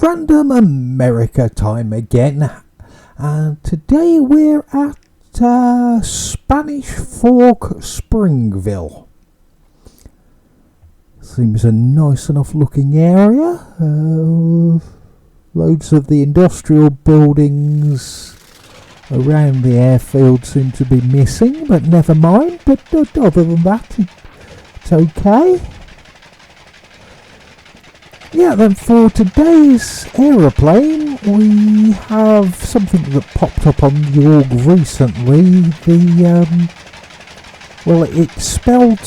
Random America time again, and today we're at Spanish Fork, Springville. Seems a nice enough looking area. Loads of the industrial buildings around the airfield seem to be missing, but never mind. But other than that, it's okay. Yeah, then for today's aeroplane, we have something that popped up on the org recently. It's spelled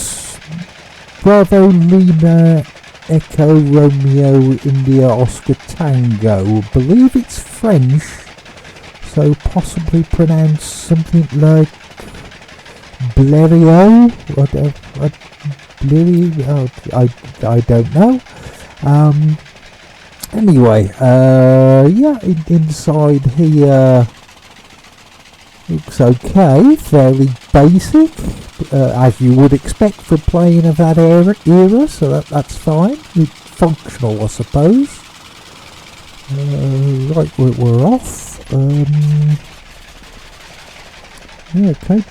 Bravo Lima Echo Romeo India Oscar Tango. I believe it's French, so possibly pronounced something like Blériot. I don't know. Inside here looks okay, fairly basic, as you would expect for a plane of that era, so that's fine. It's functional, I suppose. We're off.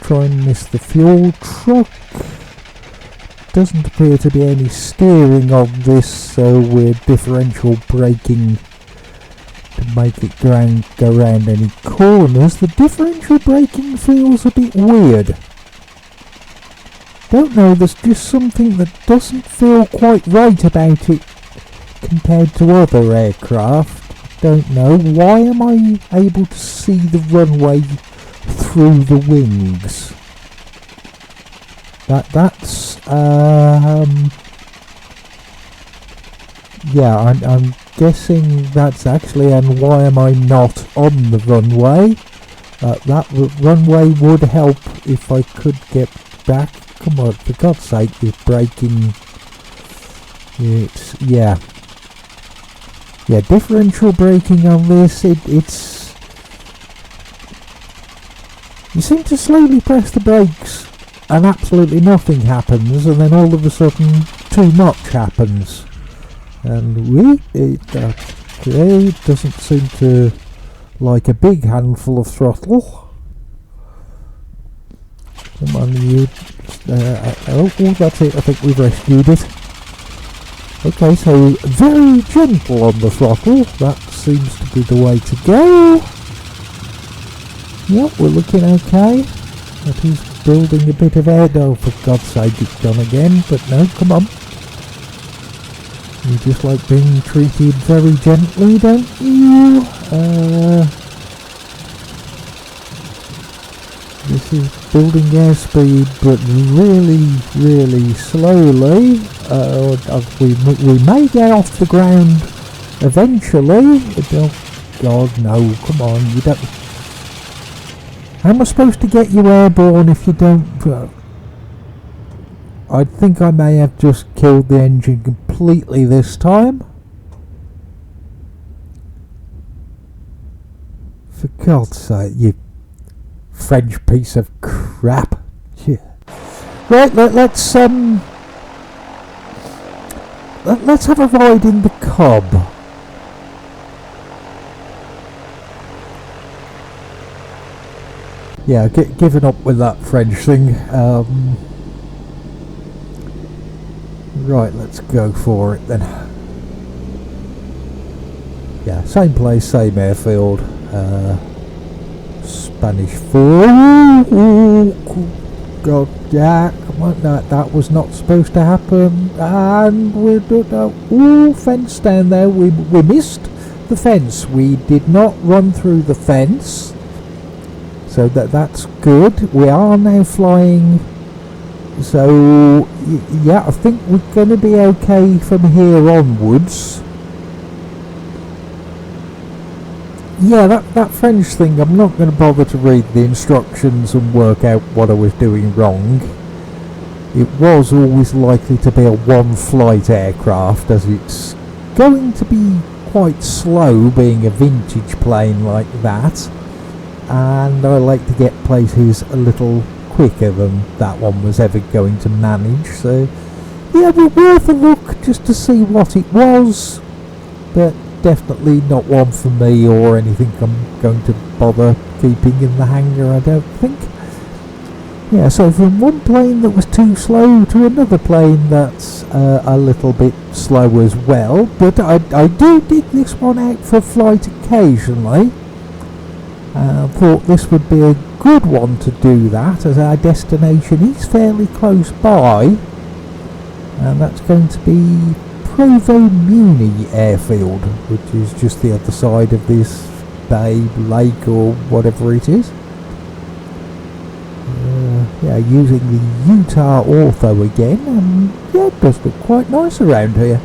Try and miss the fuel truck. Doesn't appear to be any steering on this, so we're differential braking to make it go around any corners. The differential braking feels a bit weird. Don't know, there's just something that doesn't feel quite right about it compared to other aircraft. Don't know. Why am I able to see the runway through the wings? I'm guessing that's actually, and why am I not on the runway? That runway would help if I could get back. Come on, for God's sake, this braking. Differential braking on this, it's... You seem to slowly press the brakes and absolutely nothing happens, and then all of a sudden too much happens. And it doesn't seem to like a big handful of throttle. Come on, you. That's it. I think we've rescued it. Okay, so very gentle on the throttle. That seems to be the way to go. Yep, we're looking okay. That is building a bit of air. Oh, for God's sake, it's done again. But no, come on. You just like being treated very gently, don't you? This is building airspeed, but really, really slowly. We may get off the ground eventually. Oh God, no! Come on, you don't. How am I supposed to get you airborne if you don't? I think I may have just killed the engine completely this time. For God's sake, you French piece of crap. Yeah. Right, let's have a ride in the Cobb. Yeah, giving up with that French thing. Right, let's go for it then. Yeah, same place, same airfield. Spanish Fork. God, yeah, come on, that was not supposed to happen. And we're fence down there. We missed the fence. We did not run through the fence, so that's good. We are now flying. So yeah, I think we're going to be okay from here onwards. Yeah, that French thing, I'm not going to bother to read the instructions and work out what I was doing wrong. It was always likely to be a one-flight aircraft, as it's going to be quite slow being a vintage plane like that. And I like to get places a little quicker than that one was ever going to manage, so yeah, we're worth a look just to see what it was. But definitely not one for me or anything I'm going to bother keeping in the hangar, I don't think. Yeah, so from one plane that was too slow to another plane that's a little bit slow as well, but I do dig this one out for flight occasionally. I thought this would be a good one to do that, as our destination is fairly close by, and that's going to be Provo Muni Airfield, which is just the other side of this bay, lake or whatever it is. Yeah, using the Utah Ortho again, and yeah, it does look quite nice around here.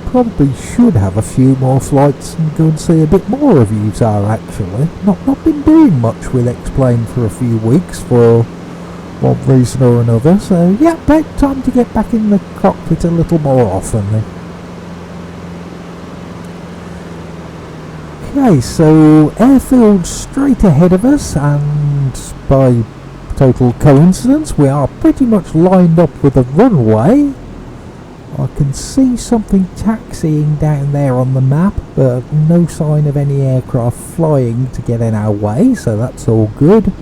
Probably should have a few more flights and go and see a bit more of Utah actually. Not been doing much with X-Plane for a few weeks for one reason or another, so yeah, about time to get back in the cockpit a little more often then. Okay, so airfield straight ahead of us, and by total coincidence we are pretty much lined up with the runway. I can see something taxiing down there on the map, but no sign of any aircraft flying to get in our way, so that's all good.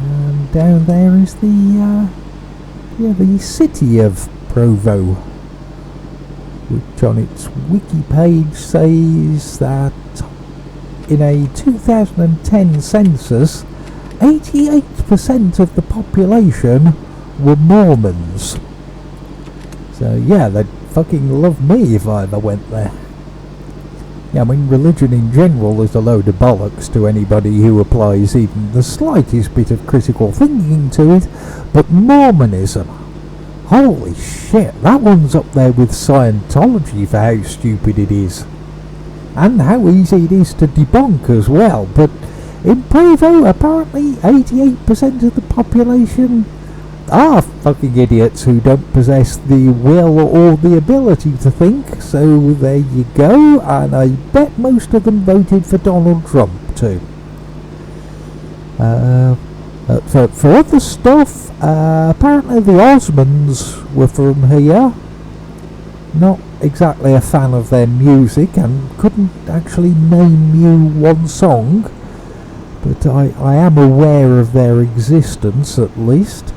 And down there is the city of Provo, which on its wiki page says that in a 2010 census 88% of the population were Mormons. So yeah, they'd fucking love me if I ever went there. Yeah, I mean, religion in general is a load of bollocks to anybody who applies even the slightest bit of critical thinking to it, but Mormonism, holy shit, that one's up there with Scientology for how stupid it is. And how easy it is to debunk as well. But in Provo, apparently 88% of the population are fucking idiots who don't possess the will or the ability to think. So there you go, and I bet most of them voted for Donald Trump too. For other stuff, apparently the Osmonds were from here. Not exactly a fan of their music and couldn't actually name you one song, but I am aware of their existence at least.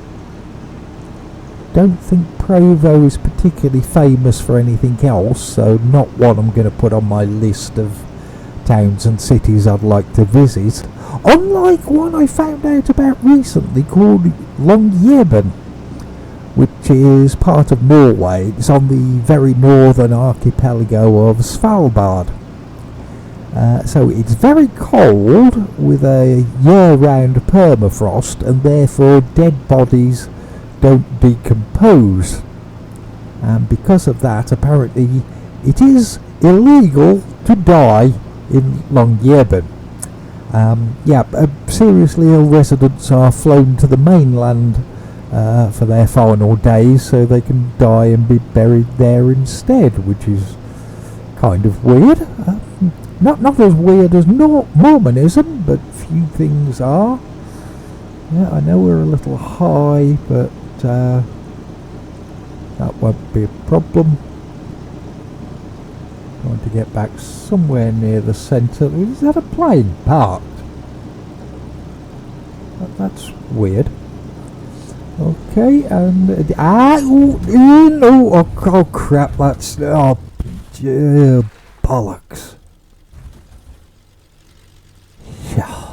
Don't think Provo is particularly famous for anything else, so not one I'm going to put on my list of towns and cities I'd like to visit. Unlike one I found out about recently called Longyearbyen, which is part of Norway. It's on the very northern archipelago of Svalbard. So it's very cold with a year-round permafrost, and therefore dead bodies don't decompose. And because of that, apparently it is illegal to die in Longyearbyen. Seriously ill residents are flown to the mainland for their final days so they can die and be buried there instead, which is kind of weird. Not as weird as Mormonism, but few things are. Yeah, I know we're a little high, but that won't be a problem. Trying to get back somewhere near the centre. Is that a plane parked? That's weird. Okay, and oh crap! That's bollocks. Yeah.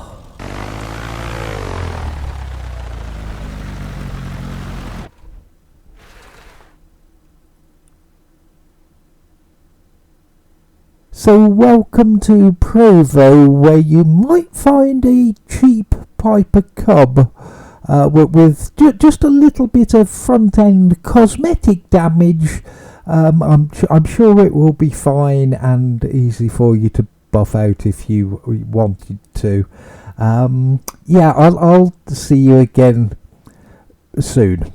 So welcome to Provo, where you might find a cheap Piper Cub with just a little bit of front-end cosmetic damage. I'm sure it will be fine and easy for you to buff out if you wanted to. I'll see you again soon.